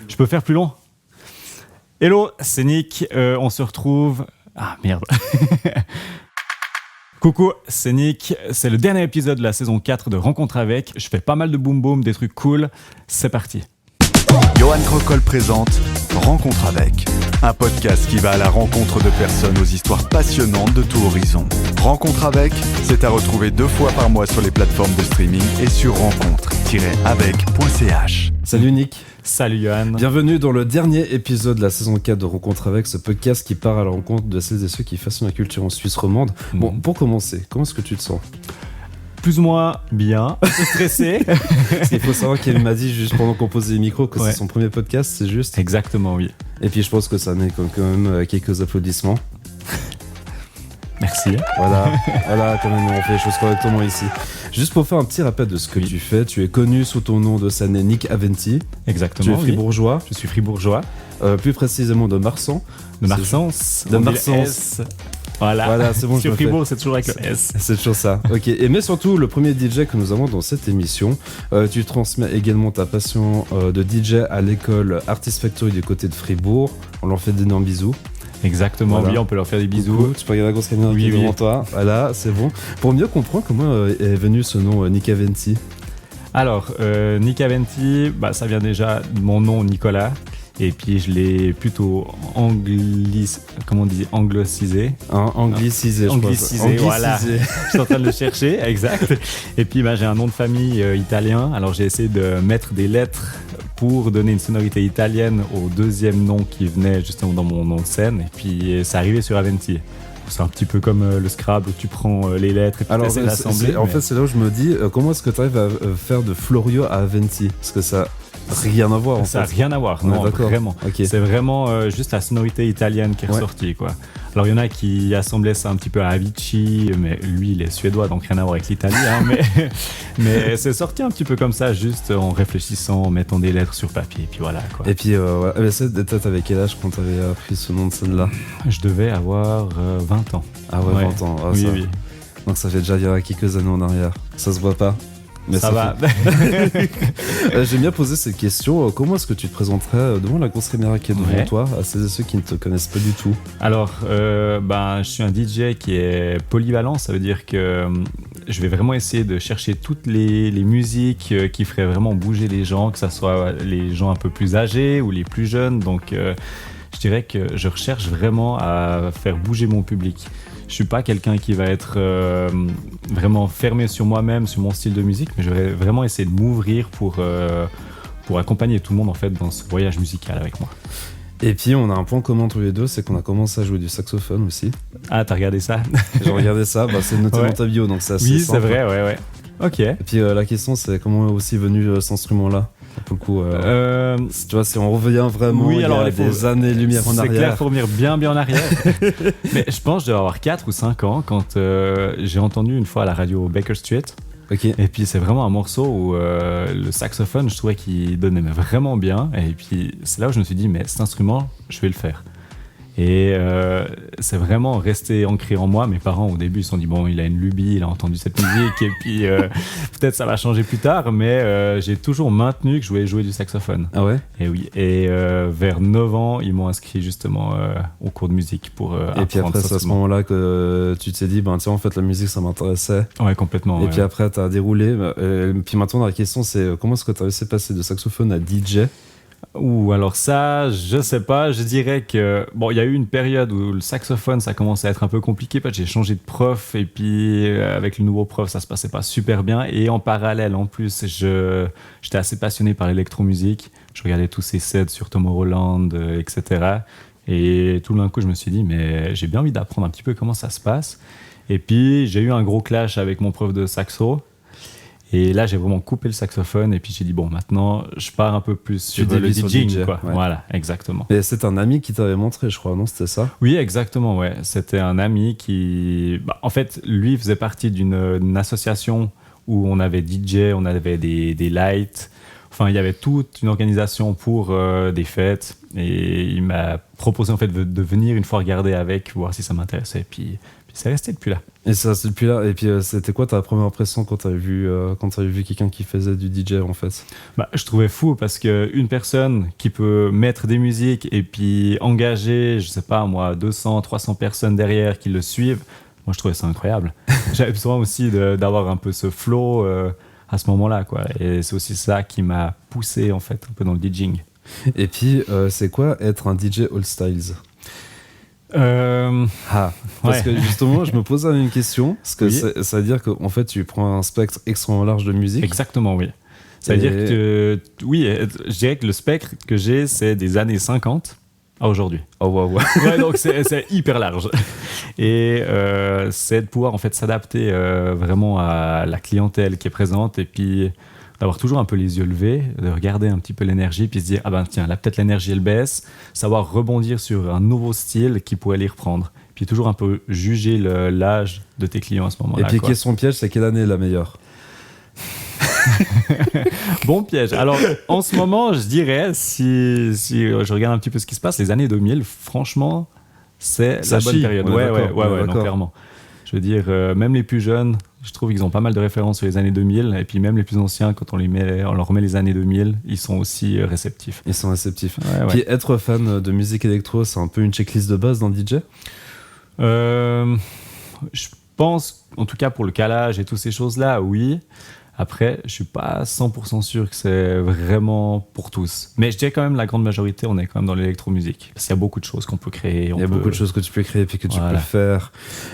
Je peux faire plus long. Hello, c'est Nick. On se retrouve... Ah, merde. Coucou, c'est Nick. C'est le dernier épisode de la saison 4 de Rencontre avec. Je fais pas mal de boom boom, des trucs cool. C'est parti. Johan Crocol présente Rencontre avec, un podcast qui va à la rencontre de personnes aux histoires passionnantes de tout horizon. Rencontre avec, c'est à retrouver 2 fois par mois sur les plateformes de streaming et sur rencontre-avec.ch. Salut Nick. Salut Johan. Bienvenue dans le dernier épisode de la saison 4 de Rencontre avec, ce podcast qui part à la rencontre de celles et ceux qui façonnent la culture en Suisse romande. Bon, pour commencer, comment est-ce que tu te sens ? Plus ou moins bien, stressé. Parce qu'il faut savoir qu'elle m'a dit juste pendant qu'on posait les micros que c'est son premier podcast, c'est juste. Exactement, oui. Et puis je pense que ça mérite quand même quelques applaudissements. Merci. Voilà, quand même, on fait les choses correctement ici. Juste pour faire un petit rappel de ce que tu fais, tu es connu sous ton nom de scène Nick Aventi. Exactement. Tu es fribourgeois. Je suis fribourgeois. Plus précisément de Marsan. De Marsens. De Marsens. Voilà, c'est bon. Sur Fribourg, c'est toujours avec le S. C'est toujours ça. Ok. Mais surtout, le premier DJ que nous avons dans cette émission, tu transmets également ta passion de DJ à l'école Artist Factory du côté de Fribourg. On leur fait d'énormes bisous. Exactement, voilà. Oui, on peut leur faire des bisous. Coucou, tu peux regarder la grosse caméra devant toi. Voilà, c'est bon. Pour mieux comprendre comment est venu ce nom Nick Aventi. Alors, Nick Aventi, ça vient déjà de mon nom Nicolas. Et puis je l'ai plutôt anglicisé. Anglicisé, voilà. Je suis en train de le chercher, exact. Et puis j'ai un nom de famille italien. Alors j'ai essayé de mettre des lettres pour donner une sonorité italienne au deuxième nom qui venait justement dans mon nom de scène. Et puis c'est arrivé sur Aventi. C'est un petit peu comme le Scrabble où tu prends les lettres et puis tu essaies d'assembler. En fait, c'est là où je me dis, comment est-ce que tu arrives à faire de Florio à Aventi ? Parce que ça... Rien à voir en fait. Ça n'a rien à voir, non, vraiment. Okay. C'est vraiment juste la sonorité italienne qui est ressortie, quoi. Alors il y en a qui assemblaient ça un petit peu à Avicii, mais lui il est suédois donc rien à voir avec l'Italie, hein, mais c'est sorti un petit peu comme ça, juste en réfléchissant, en mettant des lettres sur papier, et puis voilà, quoi. Et puis, t'avais quel âge quand t'avais appris ce nom de scène-là ? Je devais avoir 20 ans. Ah ouais, 20 ans. Ah, oui. Donc ça fait déjà il y a quelques années en arrière. Ça se voit pas ? Mais ça va. J'aime bien poser cette question. Comment est-ce que tu te présenterais devant la grosse caméra qui est devant toi à celles et ceux qui ne te connaissent pas du tout ? Alors, je suis un DJ qui est polyvalent. Ça veut dire que je vais vraiment essayer de chercher toutes les musiques qui feraient vraiment bouger les gens, que ce soit les gens un peu plus âgés ou les plus jeunes. Donc, je dirais que je recherche vraiment à faire bouger mon public. Je suis pas quelqu'un qui va être vraiment fermé sur moi-même, sur mon style de musique, mais je vais vraiment essayer de m'ouvrir pour accompagner tout le monde en fait dans ce voyage musical avec moi. Et puis on a un point commun tous les deux, c'est qu'on a commencé à jouer du saxophone aussi. Ah, t'as regardé ça ? J'ai regardé ça, c'est noté dans ta bio, donc c'est assez simple. Oui, c'est vrai, ouais. Ok. Et puis la question c'est comment est aussi venu cet instrument-là ? Pour le coup, tu vois, si on revient vraiment il y a des années-lumière en arrière. C'est clair, il faut revenir bien en arrière. Mais je pense que je devais avoir 4 ou 5 ans quand j'ai entendu une fois à la radio Baker Street. Okay. Et puis c'est vraiment un morceau où le saxophone, je trouvais qu'il donnait vraiment bien. Et puis c'est là où je me suis dit, mais cet instrument, je vais le faire. Et c'est vraiment resté ancré en moi. Mes parents au début ils se sont dit bon, il a une lubie, il a entendu cette musique et puis peut-être ça va changer plus tard, mais j'ai toujours maintenu que je voulais jouer du saxophone. Ah ouais ? Et oui, et vers 9 ans ils m'ont inscrit justement au cours de musique pour apprendre. Et puis après c'est à ce moment-là que tu t'es dit en fait la musique ça m'intéressait. Ouais, complètement. Et puis après t'as déroulé, puis maintenant la question c'est comment est-ce que t'as réussi à passer de saxophone à DJ ? Alors ça, je sais pas, je dirais que il y a eu une période où le saxophone ça commençait à être un peu compliqué parce que j'ai changé de prof et puis avec le nouveau prof ça se passait pas super bien et en parallèle en plus j'étais assez passionné par l'électromusique, je regardais tous ces sets sur Tomorrowland, etc. Et tout d'un coup je me suis dit mais j'ai bien envie d'apprendre un petit peu comment ça se passe et puis j'ai eu un gros clash avec mon prof de saxo. Et là, j'ai vraiment coupé le saxophone et puis j'ai dit bon, maintenant, je pars un peu plus sur le DJing, quoi. Ouais. Voilà, exactement. Et c'est un ami qui t'avait montré, je crois, non ? C'était ça ? Oui, exactement, ouais. C'était un ami qui... en fait, lui faisait partie d'une association où on avait DJ, on avait des lights. Enfin, il y avait toute une organisation pour des fêtes et il m'a proposé en fait de venir une fois regarder avec, voir si ça m'intéressait. Puis Puis c'est resté depuis là. Et ça, c'est depuis là. Et puis, c'était quoi ta première impression quand t'avais vu quelqu'un qui faisait du DJ, en fait? Bah, je trouvais fou parce qu'une personne qui peut mettre des musiques et puis engager, je sais pas moi, 200, 300 personnes derrière qui le suivent, moi je trouvais ça incroyable. J'avais besoin aussi d'avoir un peu ce flow à ce moment-là, quoi. Et c'est aussi ça qui m'a poussé en fait un peu dans le DJing. Et puis, c'est quoi être un DJ All Styles? Parce que justement, je me pose une question, parce que ça veut dire qu'en fait, tu prends un spectre extrêmement large de musique. Exactement, oui. Ça veut dire que, oui, je dirais que le spectre que j'ai, c'est des années 50 à aujourd'hui. Oh, wow. Ouais, donc c'est hyper large. Et c'est de pouvoir en fait s'adapter vraiment à la clientèle qui est présente et puis d'avoir toujours un peu les yeux levés, de regarder un petit peu l'énergie, puis se dire, ah ben tiens, là peut-être l'énergie elle baisse, savoir rebondir sur un nouveau style qui pourrait les reprendre. Puis toujours un peu juger l'âge de tes clients à ce moment-là. Et puis question piège, c'est quelle année est la meilleure? Bon piège. Alors en ce moment, je dirais, si je regarde un petit peu ce qui se passe, les années 2000, franchement, c'est la bonne période. Ouais, non, clairement. Je veux dire, même les plus jeunes, je trouve qu'ils ont pas mal de références sur les années 2000. Et puis même les plus anciens, quand on leur remet les années 2000, ils sont aussi réceptifs. Ils sont réceptifs. Ouais. Puis être fan de musique électro, c'est un peu une checklist de base d'un DJ? Je pense, en tout cas pour le calage et toutes ces choses-là, oui. Après, je suis pas 100% sûr que c'est vraiment pour tous. Mais je dirais quand même la grande majorité, on est quand même dans l'électromusique. Parce qu'il y a beaucoup de choses qu'on peut créer. Il y a beaucoup de choses que tu peux créer et puis que tu peux faire.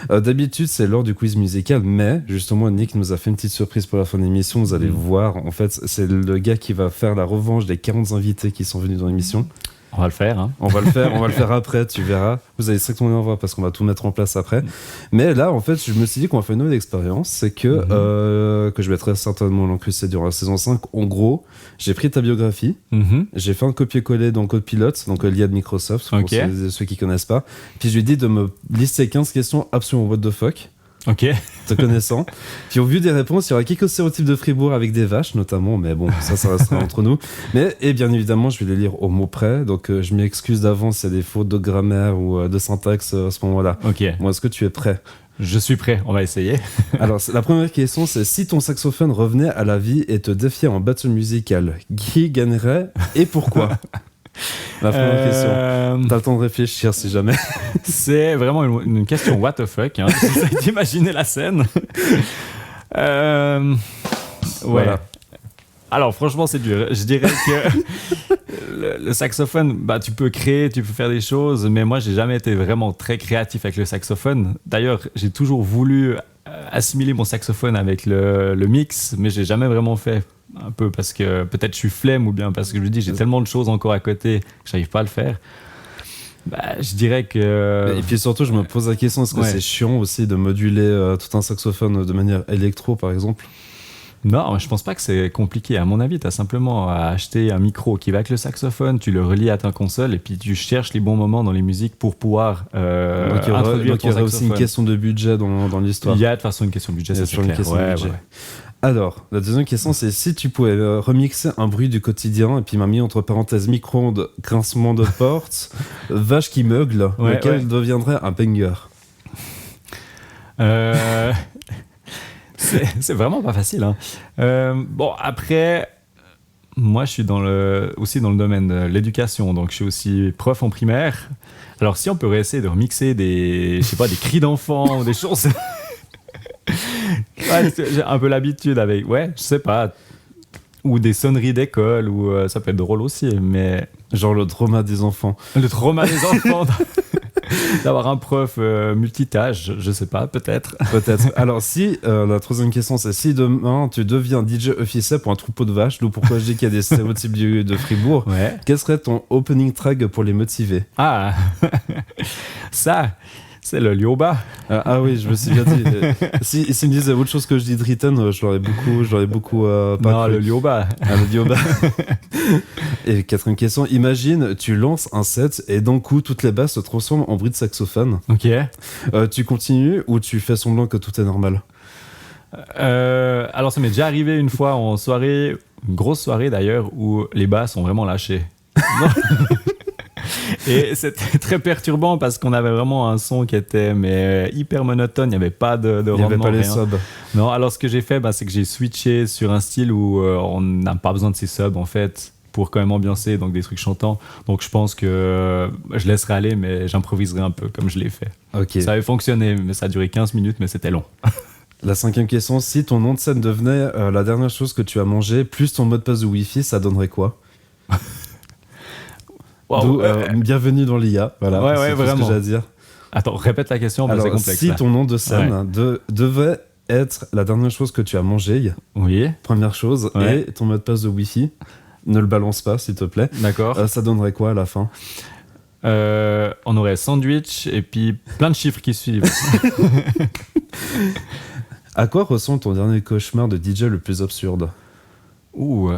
D'habitude, c'est l'heure du quiz musical, mais justement, Nick nous a fait une petite surprise pour la fin de l'émission. Vous allez voir, en fait, c'est le gars qui va faire la revanche des 40 invités qui sont venus dans l'émission. On va le faire, hein. On va le faire après, tu verras. Vous allez strictement rien voir parce qu'on va tout mettre en place après. Mais là, en fait, je me suis dit qu'on va faire une nouvelle expérience. C'est que je mettrai certainement l'encrusté durant la saison 5. En gros, j'ai pris ta biographie, j'ai fait un copier-coller dans Copilot, donc l'IA de Microsoft, pour ceux qui connaissent pas. Puis je lui ai dit de me lister 15 questions absolument what the fuck. Ok. Te connaissant. Puis au vu des réponses, il y aura quelques stéréotypes de Fribourg avec des vaches notamment, mais bon, ça restera entre nous. Et bien évidemment, je vais les lire au mot près, donc je m'excuse d'avance s'il y a des fautes de grammaire ou de syntaxe à ce moment-là. Ok. Bon, est-ce que tu es prêt? Je suis prêt, on va essayer. Alors, la première question, c'est si ton saxophone revenait à la vie et te défiait en battle musical, qui gagnerait et pourquoi? La première question. T'as le temps de réfléchir si jamais. C'est vraiment une question what the fuck. Hein. J'essaie d'imaginer la scène. Ouais. Voilà. Alors franchement c'est dur. Je dirais que le saxophone, bah tu peux créer, tu peux faire des choses, mais moi j'ai jamais été vraiment très créatif avec le saxophone. D'ailleurs j'ai toujours voulu assimiler mon saxophone avec le mix, mais j'ai jamais vraiment fait. Un peu parce que peut-être je suis flemme ou bien parce que je me dis j'ai tellement de choses encore à côté que j'arrive pas à le faire. Bah, je dirais que... Et puis surtout je me pose la question, est-ce que c'est chiant aussi de moduler tout un saxophone de manière électro par exemple? Non, je pense pas que c'est compliqué. À mon avis, tu as simplement à acheter un micro qui va avec le saxophone, tu le relis à ta console et puis tu cherches les bons moments dans les musiques pour pouvoir introduire ton saxophone. Aussi une question de budget dans l'histoire. Il y a de toute façon une question de budget, ça c'est clair. Ouais. Alors, la deuxième question, c'est si tu pouvais remixer un bruit du quotidien, et puis m'a mis entre parenthèses micro-ondes, grincement de porte, vache qui meugle, lequel deviendrait un banger? C'est vraiment pas facile. Hein. Bon, après, moi je suis aussi dans le domaine de l'éducation, donc je suis aussi prof en primaire. Alors si on pourrait essayer de remixer des cris d'enfants ou des choses... j'ai un peu l'habitude avec, je sais pas, ou des sonneries d'école, ou ça peut être drôle aussi, mais... Genre le trauma des enfants. Le trauma des enfants d'avoir un prof multitâche, je sais pas, peut-être. Alors si, la troisième question, c'est si demain tu deviens DJ officiel pour un troupeau de vaches, d'où pourquoi je dis qu'il y a des stéréotypes de Fribourg, quel serait ton opening track pour les motiver? Ah, ça... C'est le Lioba. Ah oui, je me suis bien dit. S'ils me disaient autre chose que je dis de Ritten, je l'aurais beaucoup pas non, cru. le Lioba. Le Lioba. Et quatrième question, imagine, tu lances un set et d'un coup, toutes les basses se transforment en bruit de saxophone. Ok. Tu continues ou tu fais semblant que tout est normal? Alors, ça m'est déjà arrivé une fois en soirée, une grosse soirée d'ailleurs, où les basses ont vraiment lâché. Et c'était très perturbant parce qu'on avait vraiment un son qui était hyper monotone, il n'y avait pas de Il n'y rendement, avait pas les rien. subs. Non, alors ce que j'ai fait, c'est que j'ai switché sur un style où on n'a pas besoin de ces subs en fait pour quand même ambiancer, donc des trucs chantants. Donc je pense que je laisserai aller, mais j'improviserai un peu comme je l'ai fait. Ok. Ça avait fonctionné, mais ça a duré 15 minutes, mais c'était long. La 5e question, si ton nom de scène devenait la dernière chose que tu as mangé, plus ton mot de passe de Wi-Fi, ça donnerait quoi? Wow, D'où, bienvenue dans l'IA. Voilà, Ouais, c'est tout vraiment. ce que j'ai à dire. Attends, répète la question, parce que Alors, c'est complexe. si là. ton nom de scène devait être la dernière chose que tu as mangé, Oui, première chose, Ouais. et ton mot de passe de Wi-Fi, ne le balance pas, s'il te plaît. d'accord. Ça donnerait quoi à la fin? On aurait sandwich et puis plein de chiffres qui suivent. À quoi ressemble ton dernier cauchemar de DJ le plus absurde? Ouh,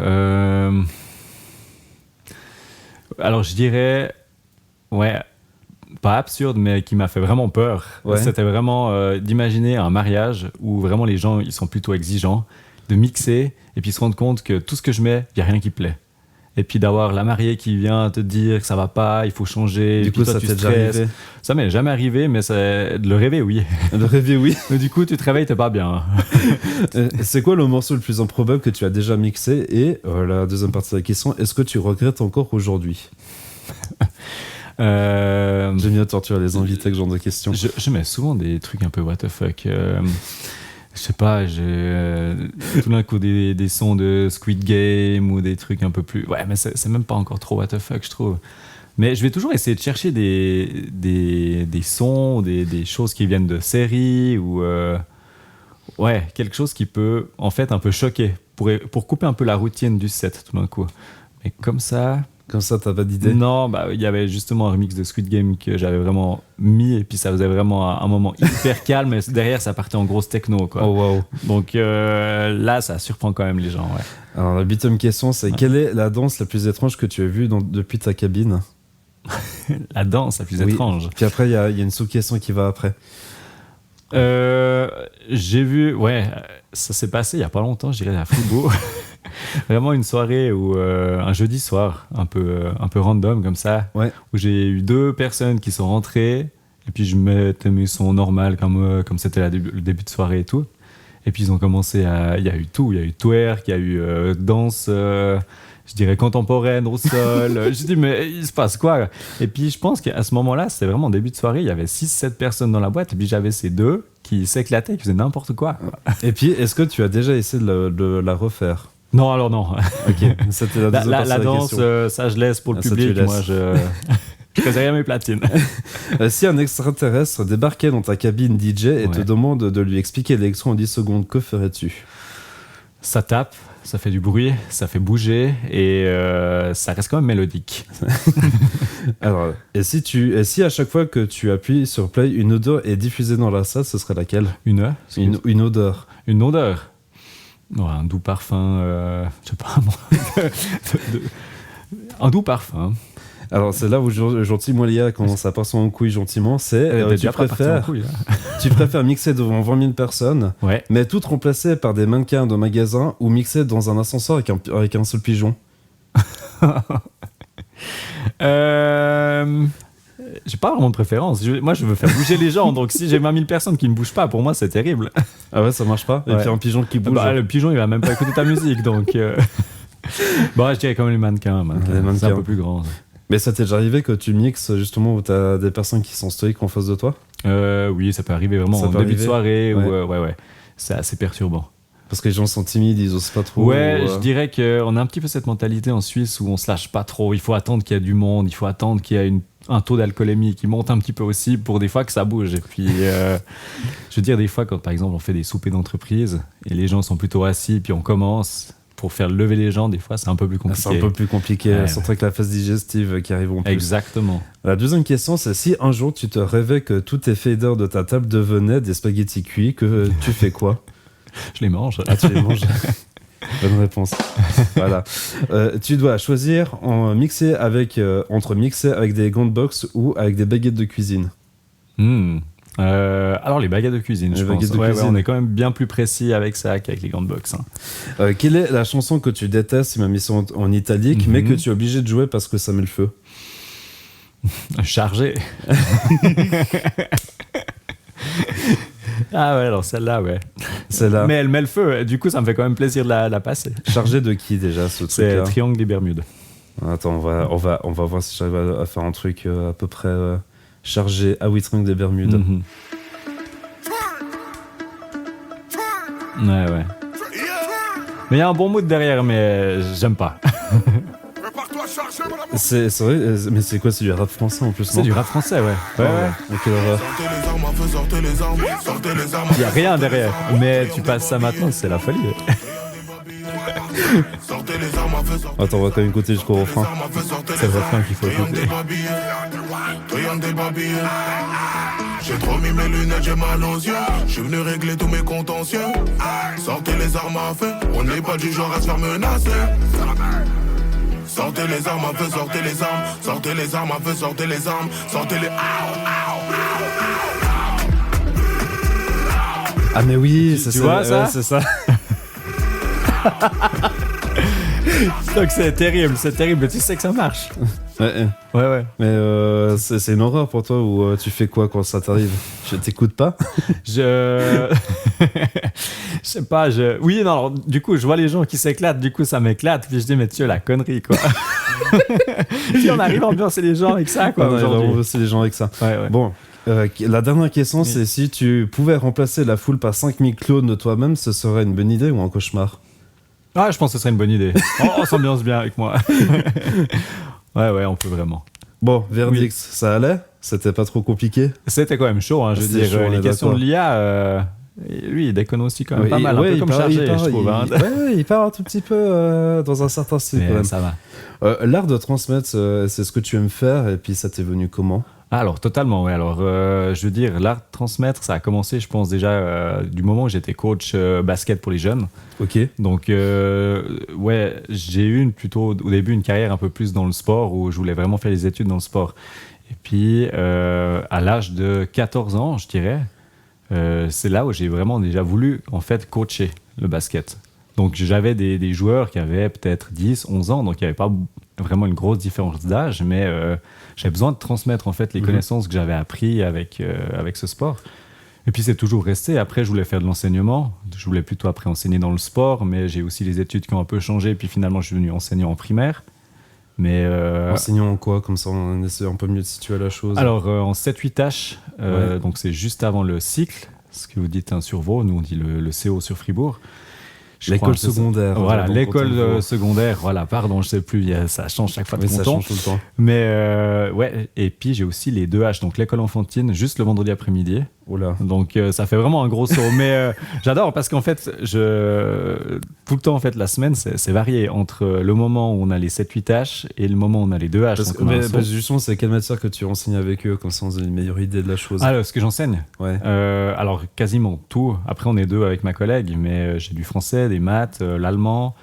alors je dirais, ouais, pas absurde, mais qui m'a fait vraiment peur. Ouais. C'était vraiment d'imaginer un mariage où vraiment les gens ils sont plutôt exigeants, de mixer et puis se rendre compte que tout ce que je mets, il n'y a rien qui plaît. Et puis d'avoir la mariée qui vient te dire que ça va pas, il faut changer. Du et coup, puis toi, ça tu t'est déjà stresses. arrivé? Ça m'est jamais arrivé, mais de le rêver, oui. Le rêver, oui. Mais du coup, tu te réveilles, t'es pas bien. C'est quoi le morceau le plus improbable que tu as déjà mixé? Et la deuxième partie de la question, est-ce que tu regrettes encore aujourd'hui? J'aime bien torturer les invités avec ce genre de questions. Je mets souvent des trucs un peu what the fuck. Je sais pas, j'ai tout d'un coup des sons de Squid Game ou des trucs un peu plus. Ouais, mais c'est même pas encore trop what the fuck, je trouve. Mais je vais toujours essayer de chercher des sons, des choses qui viennent de séries ou. Ouais, quelque chose qui peut en fait un peu choquer pour couper un peu la routine du set tout d'un coup. Mais comme ça. Comme ça, t'as pas d'idée? Non, il y avait justement un remix de Squid Game que j'avais vraiment mis et puis ça faisait vraiment un moment hyper calme et derrière ça partait en grosse techno quoi. Oh wow. Donc là ça surprend quand même les gens, ouais. Alors la 8e question, c'est quelle est la danse la plus étrange que tu as vue depuis ta cabine? La danse la plus Oui. étrange. Puis après, il y a une sous-question qui va après. J'ai vu, ça s'est passé il y a pas longtemps, je dirais à Fribourg. Vraiment une soirée où un jeudi soir, un peu random comme ça, Ouais. où j'ai eu 2 personnes qui sont rentrées et puis je mettais mes sons normaux comme c'était le début de soirée et tout. Et puis ils ont commencé il y a eu tout, il y a eu twerk, il y a eu danse, je dirais contemporaine au sol. Je dis mais il se passe quoi? Et puis je pense qu'à ce moment-là, c'était vraiment début de soirée, il y avait 6-7 personnes dans la boîte et puis j'avais ces 2 qui s'éclataient, qui faisaient n'importe quoi. Et puis, est-ce que tu as déjà essayé de la refaire? Non, alors non. Ok, c'était la deuxième partie La de la danse, question. ça je laisse pour le Ça, tu public. laisses. Moi, je fais rien mes platines. Si un extraterrestre débarquait dans ta cabine DJ et te demande de lui expliquer l'élection en 10 secondes, que ferais-tu? Ça tape, ça fait du bruit, ça fait bouger et ça reste quand même mélodique. Alors, et si à chaque fois que tu appuies sur play, une odeur est diffusée dans la salle, ce serait laquelle? Une odeur. Une odeur. Ouais, un doux parfum, je sais pas moi. Un doux parfum. Alors, c'est là où Gentil Molia commence à passer en couille gentiment. C'est tu préfères mixer devant 20 000 personnes, Ouais. mais toutes remplacées par des mannequins de magasin, ou mixer dans un ascenseur avec un seul pigeon? J'ai pas vraiment de préférence. Moi, je veux faire bouger les gens. Donc, si j'ai 20 000 personnes qui ne bougent pas, pour moi, c'est terrible. Ah ouais, ça marche pas? Et Ouais. puis un pigeon qui bouge. Le pigeon, il va même pas écouter ta musique. Donc, bon, je dirais quand même les mannequins. Les mannequins. C'est un peu plus grand. Mais ça t'est déjà arrivé que tu mixes justement où t'as des personnes qui sont stoïques en face de toi? Oui, ça peut arriver vraiment Ça en peut début de arriver. soirée. Ouais. Ouais. C'est assez perturbant. Parce que les gens sont timides, ils osent pas trop. Ouais, je dirais qu'on a un petit peu cette mentalité en Suisse où on se lâche pas trop. Il faut attendre qu'il y ait du monde, il faut attendre qu'il y ait un taux d'alcoolémie qui monte un petit peu aussi pour des fois que ça bouge. Et puis, je veux dire, des fois, quand par exemple on fait des soupers d'entreprise et les gens sont plutôt assis, puis on commence pour faire lever les gens, des fois c'est un peu plus compliqué. C'est un peu plus compliqué, Ouais. surtout avec la phase digestive qui arrive en plus. Exactement. La deuxième question, c'est si un jour tu te rêvais que tous tes faders de ta table devenaient des spaghettis cuits, que tu fais quoi? Je les mange. Ah, tu les manges? Bonne réponse. Voilà. Tu dois choisir entre mixer avec des gants de boxe ou avec des baguettes de cuisine. Alors les baguettes de cuisine, Les je pense. baguettes de Ouais, cuisine. on est quand même bien plus précis avec ça qu'avec les gants de boxe. Hein. Quelle est la chanson que tu détestes, c'est ma mission en italique, mais que tu es obligé de jouer parce que ça met le feu? Chargé. Ah ouais, alors celle-là, ouais. Celle-là. Mais elle met le feu. Du coup, ça me fait quand même plaisir de la passer. Chargé de qui déjà ce C'est truc-là? Triangle des Bermudes. Attends, on va voir si j'arrive à faire un truc à peu près chargé. Ah oui, Triangle des Bermudes. Mhm. Ouais. Mais il y a un bon mood derrière, mais j'aime pas. C'est vrai, mais c'est quoi? C'est du rap français en plus, C'est non? du rap français, ouais. Ok, l'horreur. Il y a rien derrière. Mais tu passes ça maintenant, c'est la folie. Attends, on va quand même écouter jusqu'au refrain. C'est le refrain qu'il faut écouter. J'ai trop mis mes lunettes, j'ai mal aux yeux. Je suis venu régler tous mes contentieux. Sortez les armes à feu, on n'est pas du genre à se faire menacer. Sortez les armes à feu, sortez les armes. Sortez les armes à feu, sortez les armes. Sortez les... Ah mais oui, Tu vois ça? Ouais, c'est ça. Donc c'est terrible, mais tu sais que ça marche. Ouais. Ouais. Mais c'est une horreur pour toi ou tu fais quoi quand ça t'arrive? Je t'écoute pas? Je sais pas, Oui, non, alors, du coup, je vois les gens qui s'éclatent, du coup, ça m'éclate, puis je dis, mais tu es la connerie, quoi. Puis on arrive à ambiancer les gens avec ça, quoi, aujourd'hui. On veut aussi les gens avec ça. Ouais. Bon, la dernière question, c'est si tu pouvais remplacer la foule par 5000 clones de toi-même, ce serait une bonne idée ou un cauchemar? Ah, je pense que ce serait une bonne idée. On s'ambiance bien avec moi. Ouais, on peut vraiment. Bon, verdict, ça allait? C'était pas trop compliqué? C'était quand même chaud, hein, je veux C'était dire. chaud, on Les est questions de d'accord. l'IA, lui, il déconne aussi quand même pas mal, un peu comme chargé, je trouve. Hein. Il part un tout petit peu dans un certain style, quand Mais même. ça va. L'art de transmettre, c'est ce que tu aimes faire, et puis ça t'est venu comment? Ah, alors, totalement, ouais. Alors, je veux dire, l'art de transmettre, ça a commencé, je pense, déjà du moment où j'étais coach basket pour les jeunes. Ok. Donc, ouais, j'ai eu plutôt au début une carrière un peu plus dans le sport où je voulais vraiment faire les études dans le sport. Et puis, à l'âge de 14 ans, je dirais, c'est là où j'ai vraiment déjà voulu, en fait, coacher le basket. Donc, j'avais des joueurs qui avaient peut-être 10, 11 ans, donc il n'y avait pas vraiment une grosse différence d'âge, mais j'avais besoin de transmettre, en fait, les connaissances que j'avais apprises avec ce sport. Et puis c'est toujours resté. Après, je voulais faire de l'enseignement. Je voulais plutôt après enseigner dans le sport, mais j'ai aussi les études qui ont un peu changé. Puis finalement, je suis devenu enseignant en primaire. Mais Enseignant en quoi? Comme ça, on essaie un peu mieux de situer la chose. alors, en 7-8H, Ouais. donc c'est juste avant le cycle, ce que vous dites un sur Vaud, nous on dit le CO sur Fribourg. Je L'école crois que c'est ça. secondaire. Voilà, donc, l'école quand on voit. secondaire, voilà, pardon, je sais plus, ça change chaque fois de Oui, ça canton. change tout le temps. Mais ouais, et puis j'ai aussi les 2H, donc l'école enfantine, juste le vendredi après-midi. Oula. Donc ça fait vraiment un gros saut. Mais j'adore parce qu'en fait, tout le temps, en fait, la semaine, c'est varié entre le moment où on a les 7-8H et le moment où on a les 2H. Parce donc on a un saut. justement, c'est quelle matière que tu enseignes avec eux? Comme ça, on a une meilleure idée de la chose. Alors, ce que j'enseigne, Ouais. alors quasiment tout. Après, on est deux avec ma collègue, mais j'ai du français, des maths, l'allemand.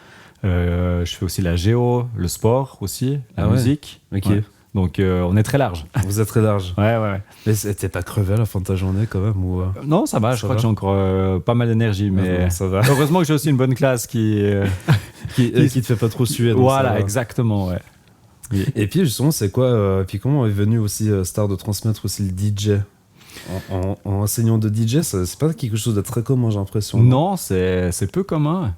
Je fais aussi la géo, le sport aussi, la Ah ouais. musique. Ok. Ouais. Donc on est très large. Vous êtes très large. Ouais. Mais t'es pas crevé à la fin de ta journée quand même ou Non, ça va, je Ça crois va que j'ai encore pas mal d'énergie, mais bon, ça va. heureusement que j'ai aussi une bonne classe qui qui te fait pas trop suer. donc ça voilà, va. exactement, ouais. Et puis justement, c'est quoi puis comment est venu aussi Star de transmettre aussi le DJ en enseignant de DJ, c'est pas quelque chose de très commun, j'ai l'impression. Non, c'est peu commun.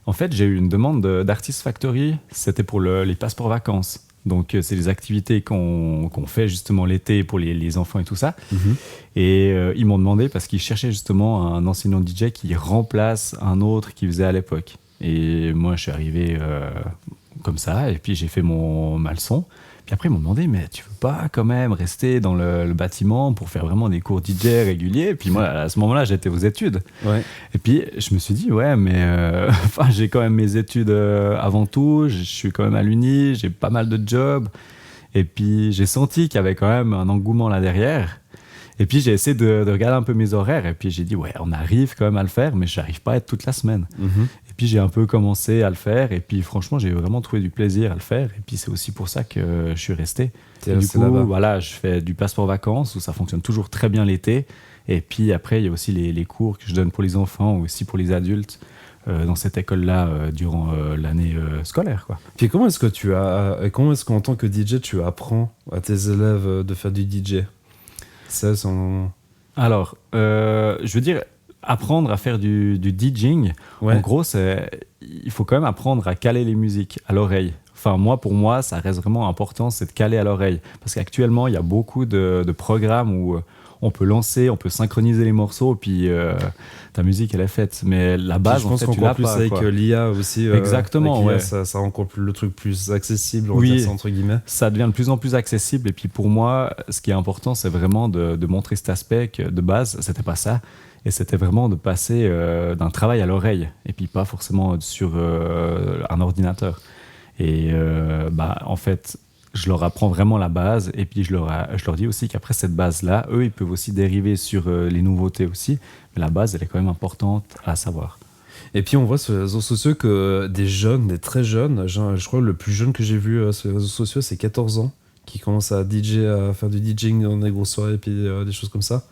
En fait, j'ai eu une demande d'Artist Factory, c'était pour les passeports vacances. Donc, c'est des activités qu'on fait justement l'été pour les enfants et tout ça. Mhm. Et ils m'ont demandé parce qu'ils cherchaient justement un enseignant DJ qui remplace un autre qu'ils faisaient à l'époque. Et moi, je suis arrivé comme ça, et puis j'ai fait ma leçon. Puis après, ils m'ont demandé, mais tu veux pas quand même rester dans le bâtiment pour faire vraiment des cours DJ réguliers? Et puis moi, à ce moment-là, j'étais aux études. Ouais. Et puis, je me suis dit, ouais, mais enfin, j'ai quand même mes études avant tout, je suis quand même à l'uni, j'ai pas mal de jobs. Et puis, j'ai senti qu'il y avait quand même un engouement là derrière. Et puis, j'ai essayé de regarder un peu mes horaires. Et puis, j'ai dit, ouais, on arrive quand même à le faire, mais j'arrive pas à être toute la semaine. Mhm. Et puis, j'ai un peu commencé à le faire. Et puis, franchement, j'ai vraiment trouvé du plaisir à le faire. Et puis, c'est aussi pour ça que je suis resté. T'es Et du resté coup, là-bas. voilà, je fais du passeport vacances où ça fonctionne toujours très bien l'été. Et puis après, il y a aussi les cours que je donne pour les enfants ou aussi pour les adultes dans cette école-là durant l'année scolaire, quoi. Puis comment est-ce qu'en tant que DJ, tu apprends à tes élèves de faire du DJ? Ça, Alors, je veux dire, apprendre à faire du DJing, Ouais. en gros, il faut quand même apprendre à caler les musiques à l'oreille. Enfin, pour moi, ça reste vraiment important, c'est de caler à l'oreille. Parce qu'actuellement, il y a beaucoup de programmes où on peut lancer, on peut synchroniser les morceaux, puis ta musique, elle est faite. Mais la base, je pense tu qu'encore l'as plus pas. avec Quoi. l'IA aussi. Exactement, avec l'IA, ouais. ça rend encore le truc plus accessible, on Oui. va dire ça entre guillemets. Ça devient de plus en plus accessible. Et puis pour moi, ce qui est important, c'est vraiment de montrer cet aspect que de base, c'était pas ça. Et c'était vraiment de passer d'un travail à l'oreille, et puis pas forcément sur un ordinateur. Et en fait, je leur apprends vraiment la base, et puis je leur dis aussi qu'après cette base-là, eux, ils peuvent aussi dériver sur les nouveautés aussi. Mais la base, elle est quand même importante à savoir. Et puis on voit sur les réseaux sociaux que des très jeunes, je crois que le plus jeune que j'ai vu sur les réseaux sociaux, c'est 14 ans, qui commence à faire du DJing dans des grosses soirées, et puis des choses comme ça.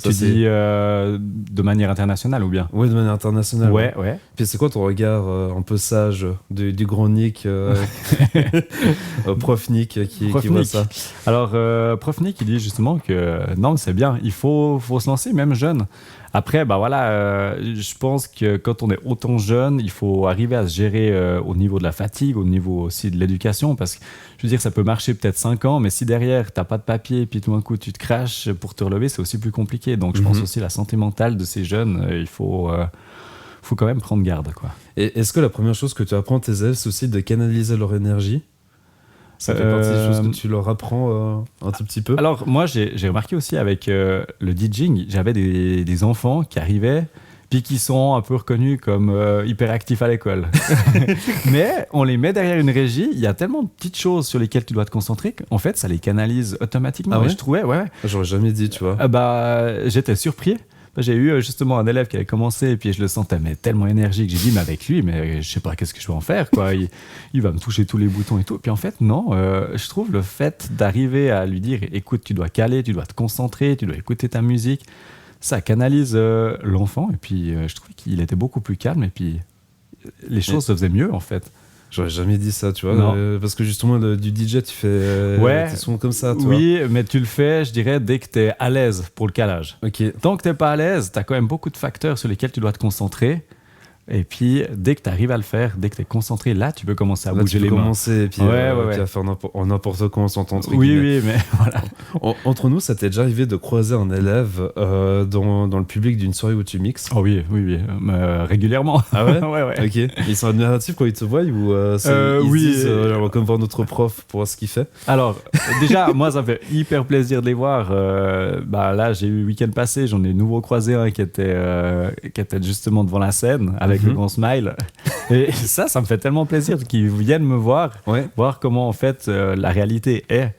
Tu dis de manière internationale ou bien? Oui, de manière internationale. Ouais. Puis c'est quoi ton regard un peu sage du grand Nick, Prof Nick, qui voit Nick. ça? Alors, Prof Nick, il dit justement que non, c'est bien, il faut se lancer, même jeune. Après, je pense que quand on est autant jeune, il faut arriver à se gérer au niveau de la fatigue, au niveau aussi de l'éducation, parce que je veux dire, ça peut marcher peut-être 5 ans, mais si derrière, t'as pas de papier, et puis tout d'un coup, tu te craches pour te relever, c'est aussi plus compliqué. Donc, je pense aussi la santé mentale de ces jeunes, il faut quand même prendre garde, quoi. Et est-ce que la première chose que tu apprends à tes élèves, c'est aussi de canaliser leur énergie? Ça fait partie des choses que tu leur apprends un tout petit peu? Alors, moi, j'ai remarqué aussi avec le DJing, j'avais des enfants qui arrivaient, puis qui sont un peu reconnus comme hyperactifs à l'école. Mais on les met derrière une régie, il y a tellement de petites choses sur lesquelles tu dois te concentrer qu'en fait, ça les canalise automatiquement. Ah ouais? Et je trouvais, ouais. J'aurais jamais dit, tu vois. J'étais surpris. J'ai eu justement un élève qui avait commencé, et puis je le sentais tellement énergique. J'ai dit, mais avec lui, mais je sais pas qu'est-ce que je vais en faire, quoi. Il va me toucher tous les boutons et tout. Puis en fait, non, je trouve le fait d'arriver à lui dire, écoute, tu dois caler, tu dois te concentrer, tu dois écouter ta musique, ça canalise l'enfant. Et puis je trouvais qu'il était beaucoup plus calme, et puis les choses se faisaient mieux, en fait. J'aurais jamais dit ça, tu vois, parce que justement, du DJ, tu fais des sons comme ça, toi. Oui, mais tu le fais, je dirais, dès que tu es à l'aise pour le calage. Ok. Tant que tu n'es pas à l'aise, tu as quand même beaucoup de facteurs sur lesquels tu dois te concentrer. Et puis, dès que tu arrives à le faire, dès que tu es concentré, là, tu peux commencer à bouger les mains. Commencer, et puis, puis à faire n'importe quoi, on s'entend. Oui, mais voilà. Entre nous, ça t'est déjà arrivé de croiser un élève dans le public d'une soirée où tu mixes? Oh oui, régulièrement. Ah ouais? Ouais. Ok. Ils sont admiratifs quand ils te voient, ou ils disent, on va comme voir notre prof pour voir ce qu'il fait? Alors, déjà, moi, ça fait hyper plaisir de les voir. Là, j'ai eu le week-end passé, j'en ai nouveau croisé un qui était justement devant la scène, avec le grand smile. Et ça me fait tellement plaisir qu'ils viennent me voir, voir comment, en fait, la réalité est.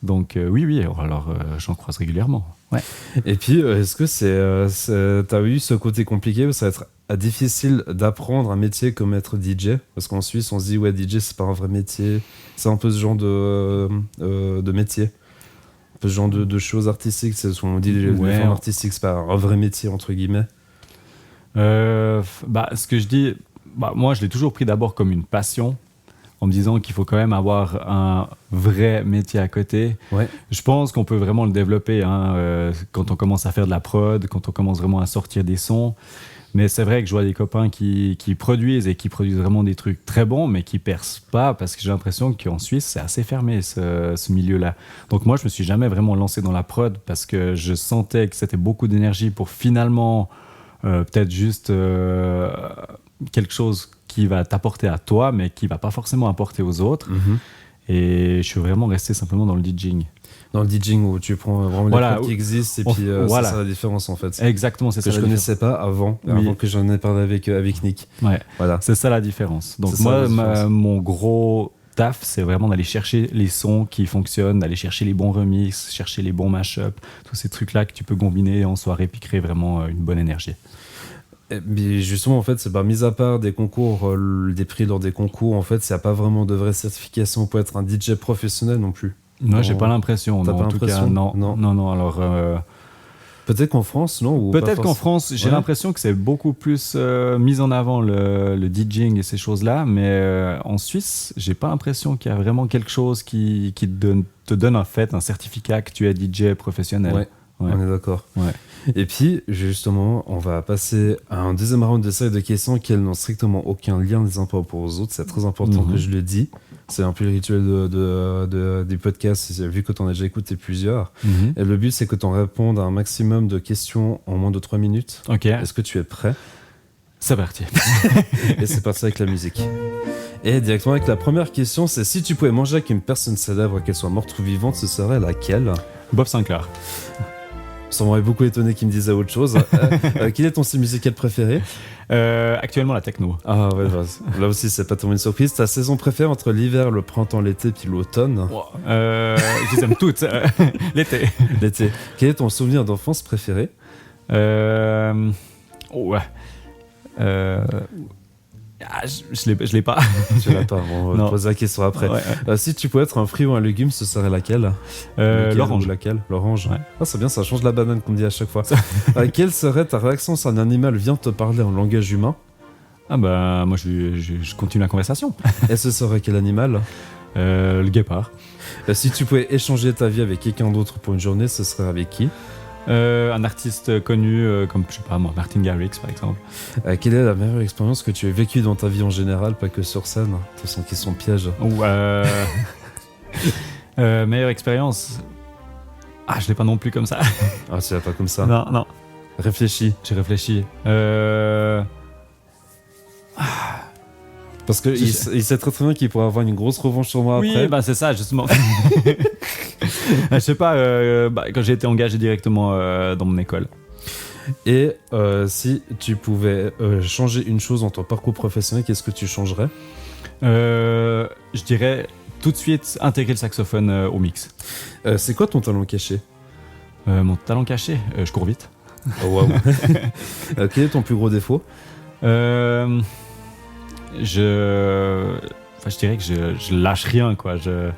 Donc, oui, alors j'en croise régulièrement. Ouais. Et puis, est-ce que t'as eu ce côté compliqué où ça va être difficile d'apprendre un métier comme être DJ? Parce qu'en Suisse, on se dit, ouais, DJ, c'est pas un vrai métier. C'est un peu ce genre de métier. Un peu ce genre de choses artistiques. C'est ce qu'on dit, les formes artistiques, c'est pas un vrai métier, entre guillemets. Ce que je dis, moi je l'ai toujours pris d'abord comme une passion, en me disant qu'il faut quand même avoir un vrai métier à côté. Je pense qu'on peut vraiment le développer quand on commence à faire de la prod, quand on commence vraiment à sortir des sons. Mais c'est vrai que je vois des copains qui produisent, et qui produisent vraiment des trucs très bons, mais qui percent pas, parce que j'ai l'impression qu'en Suisse c'est assez fermé, ce milieu-là. Donc moi je me suis jamais vraiment lancé dans la prod, parce que je sentais que c'était beaucoup d'énergie pour finalement peut-être juste quelque chose qui va t'apporter à toi, mais qui va pas forcément apporter aux autres. Et je suis vraiment resté simplement dans le DJing. Dans le DJing, où tu prends vraiment les prods qui existent, et puis c'est ça la différence, en fait. Exactement, c'est ça. Que je connaissais pas avant que j'en ai parlé avec Nick. Voilà. C'est ça la différence. Donc moi, mon gros taf, c'est vraiment d'aller chercher les sons qui fonctionnent, d'aller chercher les bons remixes, chercher les bons mashups, tous ces trucs-là que tu peux combiner en soirée, puis créer vraiment une bonne énergie. Mais justement, en fait, c'est mis à part des concours, des prix lors des concours, en fait, il n'y a pas vraiment de vraie certification pour être un DJ professionnel non plus. Non, j'ai pas l'impression. T'as pas en tout cas, l'impression? non. Alors, Peut-être qu'en France, non ou pas Peut-être qu'en forcément. France, j'ai Ouais. l'impression que c'est beaucoup plus mis en avant le DJing et ces choses-là, mais en Suisse, j'ai pas l'impression qu'il y a vraiment quelque chose qui te donne en fait un certificat que tu es DJ professionnel. Ouais. Ouais. On est d'accord. Ouais. Et puis, justement, on va passer à un deuxième round de série de questions qui, elles, n'ont strictement aucun lien les uns par rapport aux autres. C'est très important que je le dis. C'est un peu le rituel du podcast, vu que tu en as déjà écouté plusieurs. Mhm. Et le but, c'est que tu en répondes à un maximum de questions en moins de 3 minutes. Ok, Est-ce que tu es prêt? c'est parti. Et c'est parti avec la musique. Et directement avec la première question, c'est si tu pouvais manger avec une personne célèbre, qu'elle soit morte ou vivante, ce serait laquelle? Bob Sinclair. Ça m'aurait beaucoup étonné qu'il me disait autre chose. Quel est ton style musical préféré? Actuellement, la techno. Ah ouais, bah, là aussi, c'est pas tellement une surprise. Ta saison préférée entre l'hiver, le printemps, l'été, puis l'automne? Je les aime toutes. L'été. L'été. Quel est ton souvenir d'enfance préféré? Ouais. Je l'ai pas. Tu l'as pas, bon, on va Non. te poser la question après. Ouais. Si tu pouvais être un fruit ou un légume, ce serait laquelle? Lequel L'orange. ou laquelle? L'orange. Ouais. Ah, c'est bien, ça change la banane qu'on me dit à chaque fois. Quelle serait ta réaction si un animal vient te parler en langage humain? Ah bah moi je continue la conversation. Et ce serait quel animal? Le guépard. Si tu pouvais échanger ta vie avec quelqu'un d'autre pour une journée, ce serait avec qui? Un artiste connu comme je sais pas moi, Martin Garrix par exemple. Quelle est la meilleure expérience que tu as vécue dans ta vie en général, pas que sur scène? De toute façon, question piège. Ou meilleure expérience. Ah je l'ai pas non plus comme ça. Ah, tu l'as pas comme ça. Non. Réfléchis. J'ai réfléchi. Parce que il sait très très bien qu'il pourrait avoir une grosse revanche sur moi Oui, après. bah c'est ça justement. Je sais pas, quand j'ai été engagé directement dans mon école. Et si tu pouvais changer une chose dans ton parcours professionnel, qu'est-ce que tu changerais? Je dirais tout de suite intégrer le saxophone au mix. C'est quoi ton talent caché? Mon talent caché, je cours vite. Oh waouh. Quel est ton plus gros défaut? Je dirais que je lâche rien quoi. Je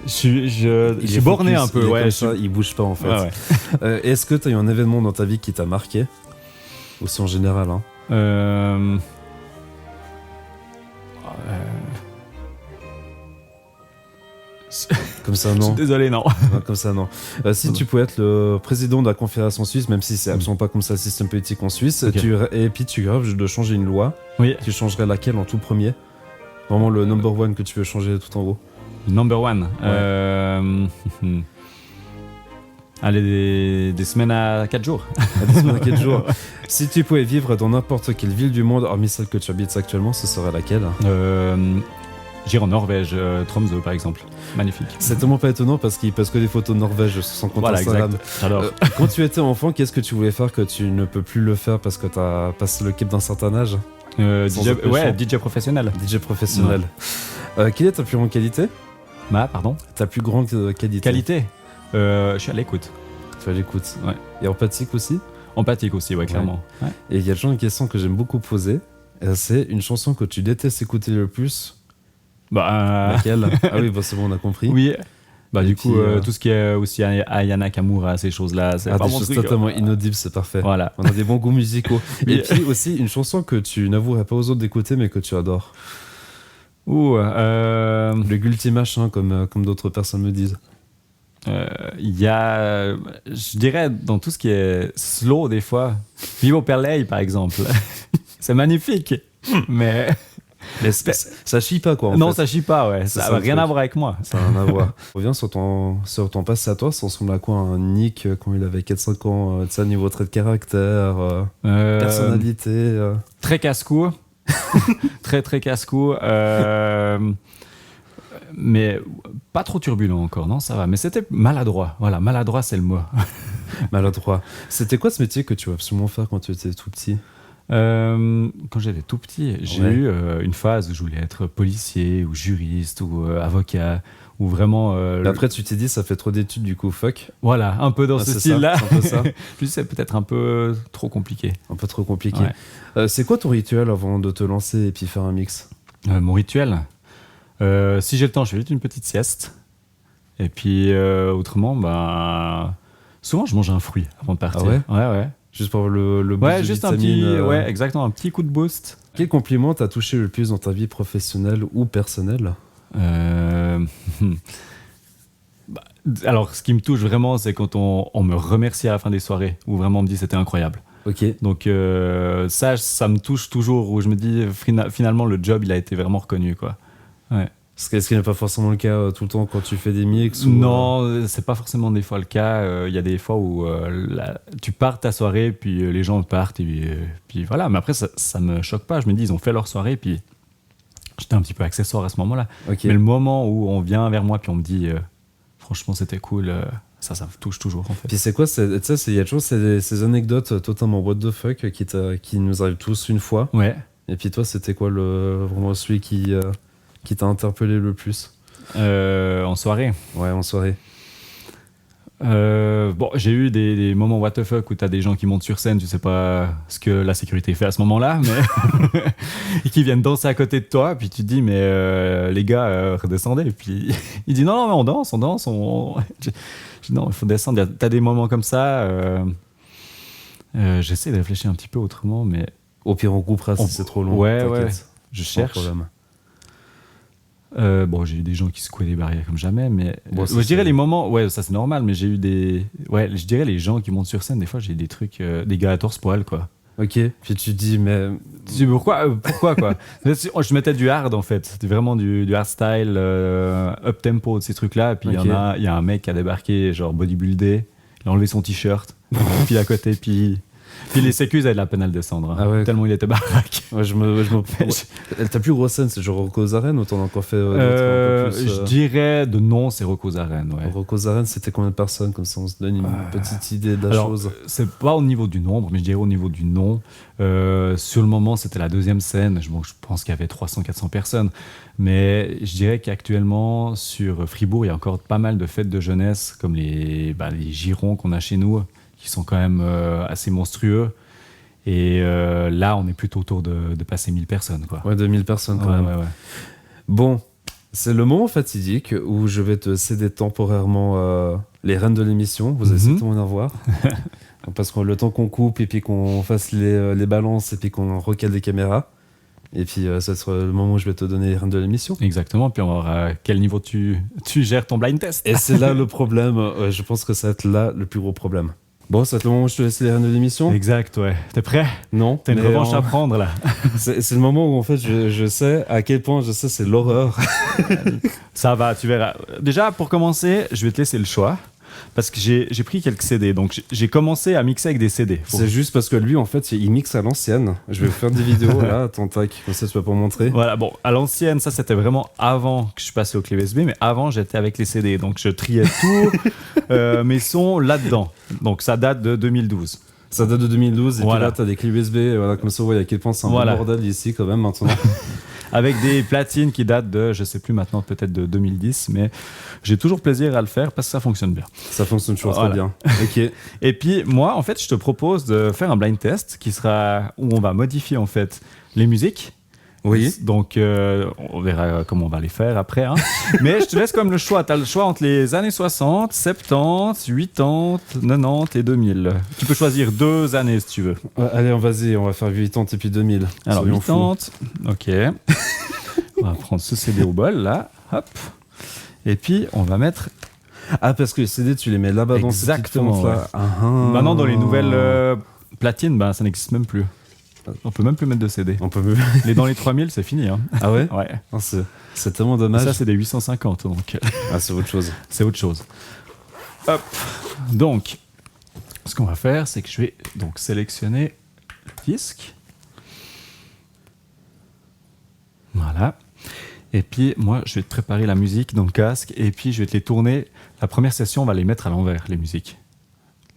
suis borné un peu. Ouais, il bouge pas en fait. Ouais. Est-ce que tu as eu un événement dans ta vie qui t'a marqué? Aussi en général, hein. Comme ça, Je non. suis désolé, non. Non, comme ça, non. Si tu pouvais être le président de la Confédération suisse, même si c'est absolument pas comme ça le système politique en Suisse, Ok. et puis tu rêves de changer une loi, Oui. tu changerais laquelle en tout premier? Vraiment le number one que tu veux changer tout en haut. Number one. Allez, des semaines à 4 jours. À 10 semaines à 4 jours. Si tu pouvais vivre dans n'importe quelle ville du monde, hormis celle que tu habites actuellement, ce serait laquelle? J'irai en Norvège, Tromsø par exemple. Magnifique. C'est tellement pas étonnant parce qu'il passe que des photos de Norvège sur son compte Voilà, Instagram. exact. J'adore. Quand tu étais enfant, qu'est-ce que tu voulais faire que tu ne peux plus le faire parce que t'as passé le cap d'un certain âge? sans DJ, oppression. ouais, DJ professionnel. DJ professionnel. Quelle est ta plus grande qualité? Pardon. Ta plus grande qualité? Qualité. Je suis à l'écoute. Tu as l'écoute. Ouais. Et empathique aussi. Empathique aussi, ouais, clairement. Ouais. Et il y a toujours une question que j'aime beaucoup poser. C'est une chanson que tu détestes écouter le plus. Laquelle? Ah oui, bah c'est bon, on a compris. Oui. Bah, Et du puis, coup, tout ce qui est aussi Ayana Kamura, ces choses-là, c'est Ah, pas des mon choses truc. totalement inaudibles, c'est parfait. Voilà. On a des bons goûts musicaux. Oui. Et puis aussi, une chanson que tu n'avouerais pas aux autres d'écouter, mais que tu adores. Le guilty machin, comme d'autres personnes me disent. Il y a, je dirais, dans tout ce qui est slow, des fois, Vivo Perley, par exemple. C'est magnifique, mais ça chie pas, quoi. non, fait. ça chie pas, ouais. C'est Ça ça, n'a le rien truc. à voir avec moi. Ça n'a rien à voir. Reviens sur ton passé à toi, ça ressemble à quoi un Nick quand il avait 4-5 ans, tu sais, niveau trait de caractère, personnalité Très casse-cou. Très, très casse-cou. Mais pas trop turbulent encore, non, ça va. Mais c'était maladroit. Voilà, maladroit, c'est le mot. maladroit. C'était quoi ce métier que tu veux absolument faire quand tu étais tout petit? Quand j'étais tout petit, j'ai Ouais. eu une phase où je voulais être policier ou juriste ou avocat ou vraiment. Et après, tu t'es dit, ça fait trop d'études, du coup, fuck. Voilà, un peu dans Ah, ce c'est style-là. ça, c'est un peu ça. Je sais, c'est peut-être un peu trop compliqué. Un peu trop compliqué. Ouais. C'est quoi ton rituel avant de te lancer et puis faire un mix? Mon rituel, si j'ai le temps, je fais vite une petite sieste. Et puis autrement, ben, Souvent, je mange un fruit avant de partir. Ah ouais Ouais. Juste pour le boost Ouais, de juste un vitamine, petit, ouais, exactement, un petit coup de boost. Quel compliment t'as touché le plus dans ta vie professionnelle ou personnelle? Bah, alors, ce qui me touche vraiment, c'est quand on me remercie à la fin des soirées, où vraiment on me dit c'était incroyable. Ok. Donc ça me touche toujours, où je me dis finalement le job il a été vraiment reconnu, quoi. Ouais. Est-ce qu'il n'est pas forcément le cas tout le temps quand tu fais des mix ou, Non, c'est pas forcément des fois le cas. Il y a des fois où tu pars ta soirée, puis les gens partent, et puis voilà. Mais après, ça me choque pas. Je me dis, ils ont fait leur soirée, puis j'étais un petit peu accessoire à ce moment-là. Ok. Mais le moment où on vient vers moi, puis on me dit, franchement, c'était cool, ça me touche toujours, en fait. Puis c'est quoi, tu sais, il y a toujours ces anecdotes totalement what the fuck qui nous arrivent tous une fois. Ouais. Et puis toi, c'était quoi vraiment celui qui t'a interpellé le plus? En soirée. Ouais, en soirée. Bon, j'ai eu des moments what the fuck où t'as des gens qui montent sur scène, tu sais pas ce que la sécurité fait à ce moment-là, mais et qui viennent danser à côté de toi, puis tu te dis mais les gars redescendez, et puis il dit non mais on danse, Je dis, non il faut descendre. T'as des moments comme ça. J'essaie de réfléchir un petit peu autrement, mais Au pire, on coupera si c'est trop long. Ouais, t'inquiète. ouais. Je Sans cherche. problème. Bon, j'ai eu des gens qui secouaient des barrières comme jamais, mais Bon, ça, je dirais c'est- les moments, ouais, ça c'est normal, mais j'ai eu je dirais les gens qui montent sur scène, des fois j'ai des trucs, des gars à torse poil, quoi. Ok. Puis tu te dis, mais Tu dis pourquoi quoi. Je mettais du hard en fait, c'était vraiment du hard style, up tempo de ces trucs-là, et puis Ok. il y a un mec qui a débarqué, genre bodybuildé, il a enlevé son t-shirt, puis à côté, puis les sécus avaient de la peine à le descendre, hein, Ah ouais. tellement il était baraque. ouais, je me... Ta plus grosse scène, c'est genre Rocco's Arène ou t'en as encore fait d'autres un peu plus, Je dirais de non, c'est Rocco's Arène, ouais. Rocco's Arène, c'était combien de personnes? Comme ça, on se donne une petite idée de la Alors, chose. c'est pas au niveau du nombre, mais je dirais au niveau du nom. Sur le moment, c'était la deuxième scène. Je pense qu'il y avait 300-400 personnes. Mais je dirais qu'actuellement, sur Fribourg, il y a encore pas mal de fêtes de jeunesse, comme les girons qu'on a chez nous, qui sont quand même assez monstrueux. Et là, on est plutôt autour de passer 1000 personnes, quoi. Ouais, 2000 personnes quand même. Ouais. Bon, c'est le moment fatidique où je vais te céder temporairement les rênes de l'émission. Vous allez certainement en voir. Parce que le temps qu'on coupe et puis qu'on fasse les balances et puis qu'on recale les caméras. Et puis ça sera le moment où je vais te donner les rênes de l'émission. Exactement. Puis on va voir à quel niveau tu gères ton blind test. Et c'est là le problème. Je pense que ça va être là le plus gros problème. Bon, ça va être le moment où je te laisse les rênes de l'émission. Exact, ouais. T'es prêt? Non. T'as une mais revanche à prendre, là. c'est le moment où en fait je sais à quel point c'est l'horreur. Ça va, tu verras. Déjà, pour commencer, je vais te laisser le choix. Parce que j'ai pris quelques CD. Donc, j'ai commencé à mixer avec des CD. C'est juste parce que lui, en fait, il mixe à l'ancienne. Je vais vous faire des vidéos là, attends, tac, comme ça tu vas pas montrer. Voilà, bon, à l'ancienne, ça c'était vraiment avant que je passais aux clés USB, mais avant j'étais avec les CD. Donc, je triais tous mes sons là-dedans. Donc, ça date de 2012. Ça date de 2012 et Voilà. puis là, t'as des clés USB. Voilà, comme ça, vous voyez à quel point c'est un Voilà. bon bordel ici quand même maintenant. Avec des platines qui datent de, je sais plus maintenant, peut-être de 2010, mais j'ai toujours plaisir à le faire parce que ça fonctionne bien. Ça fonctionne toujours Voilà. très bien. Ok. Et puis moi, en fait, je te propose de faire un blind test où on va modifier en fait les musiques. Oui. Donc on verra comment on va les faire après. Hein. Mais je te laisse comme le choix. Tu as le choix entre les années 60, 70, 80, 90 et 2000. Tu peux choisir 2 années si tu veux. Allez, vas-y, on va faire 80 et puis 2000. Alors Soyons fous. 80, ok. On va prendre ce CD au bol là. Hop. Et puis on va mettre Ah, parce que les CD, tu les mets là-bas dans ces petites Exactement, fentes là. maintenant dans les nouvelles platines, ben, ça n'existe même plus. On peut même plus mettre de CD. On peut. Dans les 3000, c'est fini. Hein. Ah ouais. Ouais. Ah, c'est tellement dommage. Ça, c'est des 850, donc Ah, c'est autre chose. c'est autre chose. Hop. Donc, ce qu'on va faire, c'est que je vais donc sélectionner le disque. Voilà. Et puis, moi, je vais te préparer la musique dans le casque et puis je vais te les tourner. La première session, on va les mettre à l'envers, les musiques.